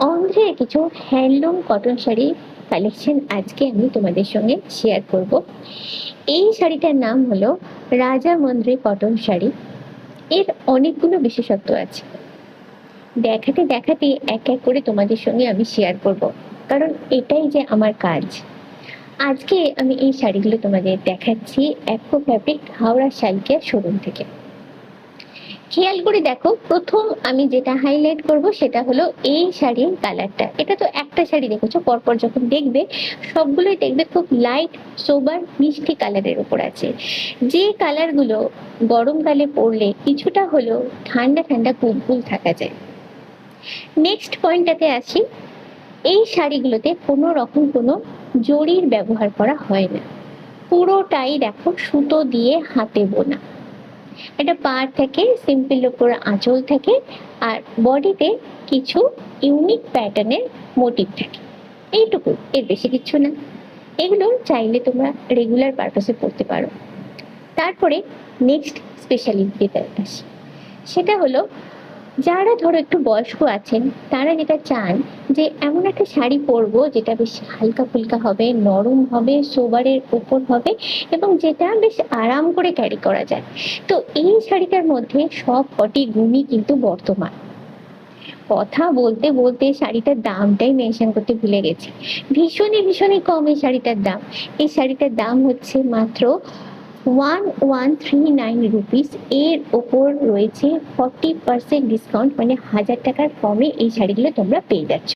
অন্ধ্রের কিছু handloom cotton sari collection আজকে আমি তোমাদের সঙ্গে শেয়ার করব। এই শাড়িটার নাম হলো রাজামন্দ্রী কটন শাড়ি। এর অনেকগুলো বিশেষত্ব আছে, দেখাতে দেখাতে এক এক করে তোমাদের সঙ্গে আমি শেয়ার করব, কারণ এটাই যে আমার কাজ। আজকে আমি এই শাড়িগুলো তোমাদের দেখাচ্ছি অ্যাপকো ফ্যাব্রিক হাওড়া শালকিয়া শোরুম থেকে। খেয়াল করে দেখো, প্রথম আমি যেটা হাইলাইট করব সেটা হলো এই শাড়ির কালারটা। এটা তো একটা শাড়ি দেখেছো, পরপর যখন দেখবে সবগুলোই দেখবে খুব লাইট সোবার মিষ্টি কালারের উপর আছে, যে কালারগুলো গরমকালে পরলে কিছুটা হলেও ঠান্ডা ঠান্ডা কুলকুল থাকা যায়। নেক্সট পয়েন্টটাতে আসি। এই শাড়িগুলোতে কোনো রকম কোনো জরির ব্যবহার করা হয় না, পুরোটাই দেখো সুতো দিয়ে হাতে বোনা। এটা পাড় থেকে সিম্পল উপর আঁচল থাকে, আর বডিতে কিছু ইউনিক প্যাটার্নের মোটিভ থাকে, এইটুকু, এর বেশি কিছু না। এগুলো চাইলে তোমরা রেগুলার পারপাসে পড়তে পারো। তারপরে নেক্সট স্পেশালিটিতে আসি, সেটা হলো যারা ধরো একটু বয়স্ক আছেন তারা যেটা চান যে এমন একটা শাড়ি পরবো যেটা বেশ হালকা ফুলকা হবে, নরম হবে, সোবারের উপর হবে এবং যেটা বেশ আরাম করে ক্যারি করা যায়। তো এই শাড়িটার মধ্যে সব কটি গুণই কিন্তু বর্তমান। কথা বলতে বলতে শাড়িটার দামটাই মেনশন করতে ভুলে গেছি। ভীষণই কম এই শাড়িটার দাম। এই শাড়িটার দাম হচ্ছে মাত্র 1139 রুপিস। এর ওপর রয়েছে 40% ডিসকাউন্ট, মানে 1000 টাকার কমে এই শাড়িগুলো তোমরা পেয়ে যাচ্ছ।